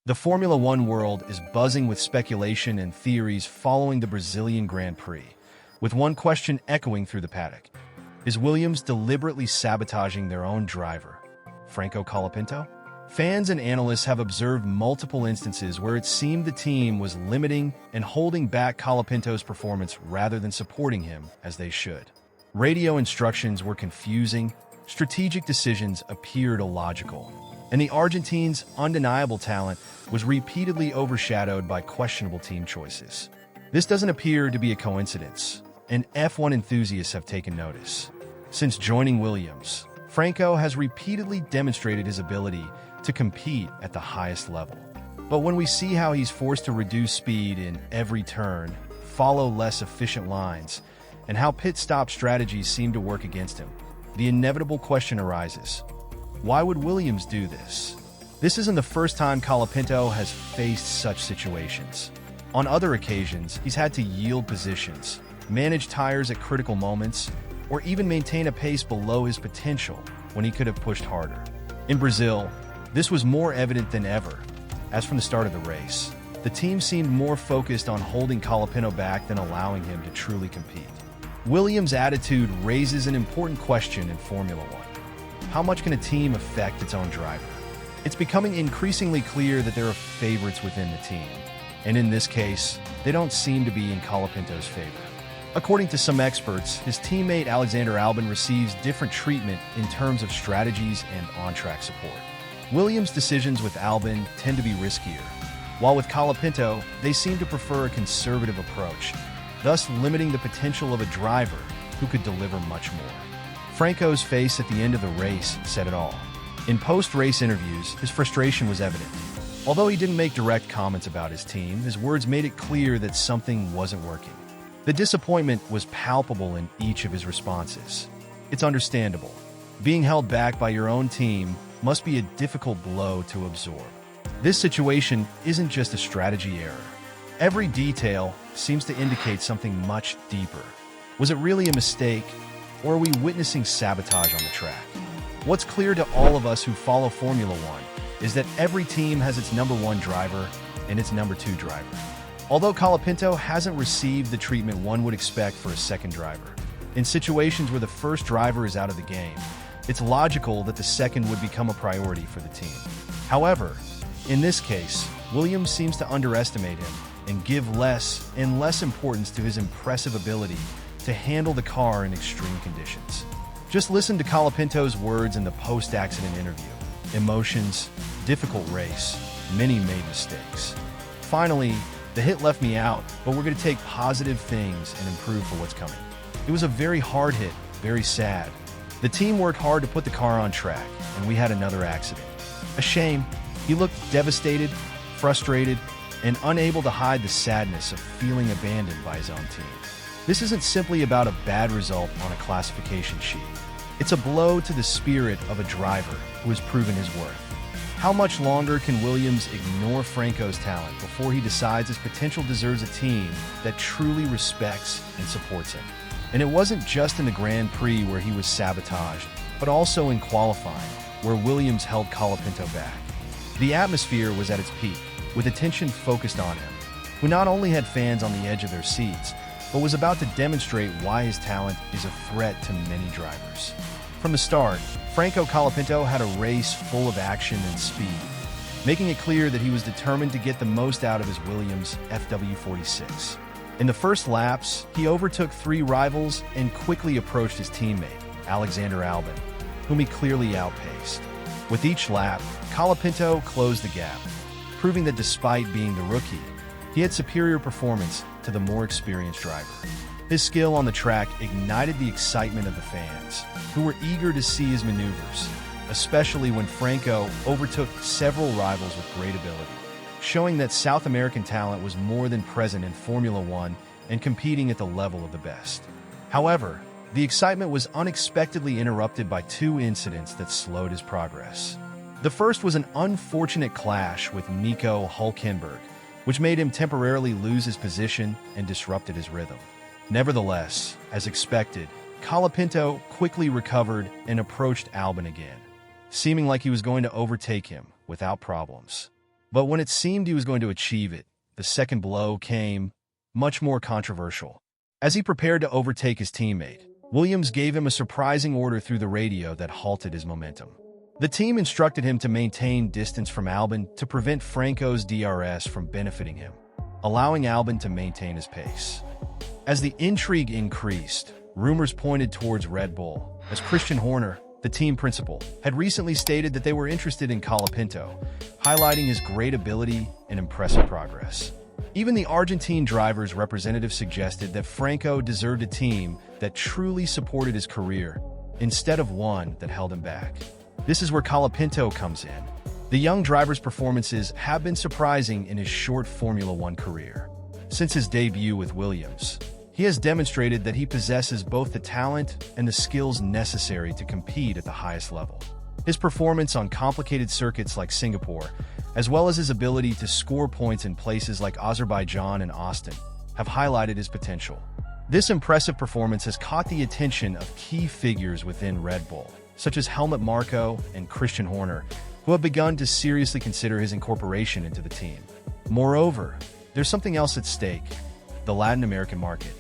The Formula One world is buzzing with speculation and theories following the Brazilian Grand Prix, with one question echoing through the paddock. Is Williams deliberately sabotaging their own driver, Franco Colapinto? Fans and analysts have observed multiple instances where it seemed the team was limiting and holding back Colapinto's performance rather than supporting him as they should. Radio instructions were confusing, strategic decisions appeared illogical, and the Argentine's undeniable talent was repeatedly overshadowed by questionable team choices. This doesn't appear to be a coincidence, and F1 enthusiasts have taken notice. Since joining Williams, Franco has repeatedly demonstrated his ability to compete at the highest level. But when we see how he's forced to reduce speed in every turn, follow less efficient lines, and how pit stop strategies seem to work against him, the inevitable question arises: why would Williams do this? This isn't the first time Colapinto has faced such situations. On other occasions, he's had to yield positions, manage tires at critical moments, or even maintain a pace below his potential when he could have pushed harder. In Brazil, this was more evident than ever, as from the start of the race, the team seemed more focused on holding Colapinto back than allowing him to truly compete. Williams' attitude raises an important question in Formula One. How much can a team affect its own driver? It's becoming increasingly clear that there are favorites within the team, and in this case, they don't seem to be in Colapinto's favor. According to some experts, his teammate Alexander Albon receives different treatment in terms of strategies and on-track support. Williams' decisions with Albon tend to be riskier, while with Colapinto, they seem to prefer a conservative approach, thus limiting the potential of a driver who could deliver much more. Franco's face at the end of the race said it all. In post-race interviews, his frustration was evident. Although he didn't make direct comments about his team, his words made it clear that something wasn't working. The disappointment was palpable in each of his responses. It's understandable. Being held back by your own team must be a difficult blow to absorb. This situation isn't just a strategy error. Every detail seems to indicate something much deeper. Was it really a mistake, or are we witnessing sabotage on the track? What's clear to all of us who follow Formula One is that every team has its number one driver and its number two driver. Although Colapinto hasn't received the treatment one would expect for a second driver, in situations where the first driver is out of the game, it's logical that the second would become a priority for the team. However, in this case, Williams seems to underestimate him and give less and less importance to his impressive ability to handle the car in extreme conditions. Just listen to Colapinto's words in the post-accident interview. Emotions, difficult race, many made mistakes. Finally, the hit left me out, but we're going to take positive things and improve for what's coming. It was a very hard hit, very sad. The team worked hard to put the car on track, and we had another accident. A shame. He looked devastated, frustrated, and unable to hide the sadness of feeling abandoned by his own team. This isn't simply about a bad result on a classification sheet. It's a blow to the spirit of a driver who has proven his worth. How much longer can Williams ignore Franco's talent before he decides his potential deserves a team that truly respects and supports him? And it wasn't just in the Grand Prix where he was sabotaged, but also in qualifying, where Williams held Colapinto back. The atmosphere was at its peak, with attention focused on him, who not only had fans on the edge of their seats, but was about to demonstrate why his talent is a threat to many drivers. From the start, Franco Colapinto had a race full of action and speed, making it clear that he was determined to get the most out of his Williams FW46. In the first laps, he overtook three rivals and quickly approached his teammate, Alexander Albon, whom he clearly outpaced. With each lap, Colapinto closed the gap, proving that despite being the rookie, he had superior performance to the more experienced driver. His skill on the track ignited the excitement of the fans, who were eager to see his maneuvers, especially when Franco overtook several rivals with great ability, showing that South American talent was more than present in Formula One and competing at the level of the best. However, the excitement was unexpectedly interrupted by two incidents that slowed his progress. The first was an unfortunate clash with Nico Hülkenberg, which made him temporarily lose his position and disrupted his rhythm. Nevertheless, as expected, Colapinto quickly recovered and approached Albon again, seeming like he was going to overtake him without problems. But when it seemed he was going to achieve it, the second blow came, much more controversial. As he prepared to overtake his teammate, Williams gave him a surprising order through the radio that halted his momentum. The team instructed him to maintain distance from Albon to prevent Franco's DRS from benefiting him, allowing Albon to maintain his pace. As the intrigue increased, rumors pointed towards Red Bull, as Christian Horner, the team principal, had recently stated that they were interested in Colapinto, highlighting his great ability and impressive progress. Even the Argentine driver's representative suggested that Franco deserved a team that truly supported his career, instead of one that held him back. This is where Colapinto comes in. The young driver's performances have been surprising in his short Formula One career. Since his debut with Williams, he has demonstrated that he possesses both the talent and the skills necessary to compete at the highest level. His performance on complicated circuits like Singapore, as well as his ability to score points in places like Azerbaijan and Austin, have highlighted his potential. This impressive performance has caught the attention of key figures within Red Bull, such as Helmut Marko and Christian Horner, who have begun to seriously consider his incorporation into the team. Moreover, there's something else at stake: the Latin American market.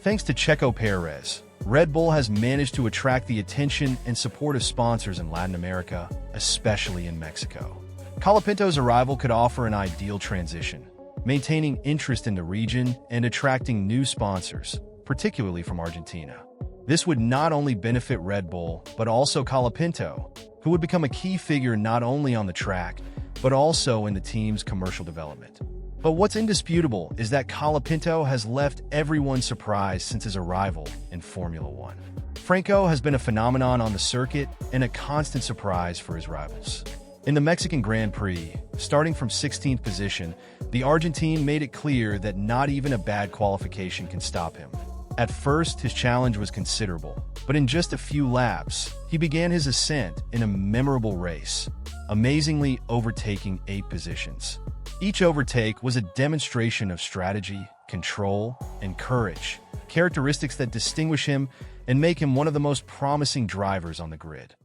Thanks to Checo Perez, Red Bull has managed to attract the attention and support of sponsors in Latin America, especially in Mexico. Colapinto's arrival could offer an ideal transition, maintaining interest in the region and attracting new sponsors, particularly from Argentina. This would not only benefit Red Bull, but also Colapinto, who would become a key figure not only on the track, but also in the team's commercial development. But what's indisputable is that Colapinto has left everyone surprised since his arrival in Formula One. Franco has been a phenomenon on the circuit and a constant surprise for his rivals. In the Mexican Grand Prix, starting from 16th position, the Argentine made it clear that not even a bad qualification can stop him. At first, his challenge was considerable, but in just a few laps, he began his ascent in a memorable race, amazingly overtaking 8 positions. Each overtake was a demonstration of strategy, control, and courage, characteristics that distinguish him and make him one of the most promising drivers on the grid.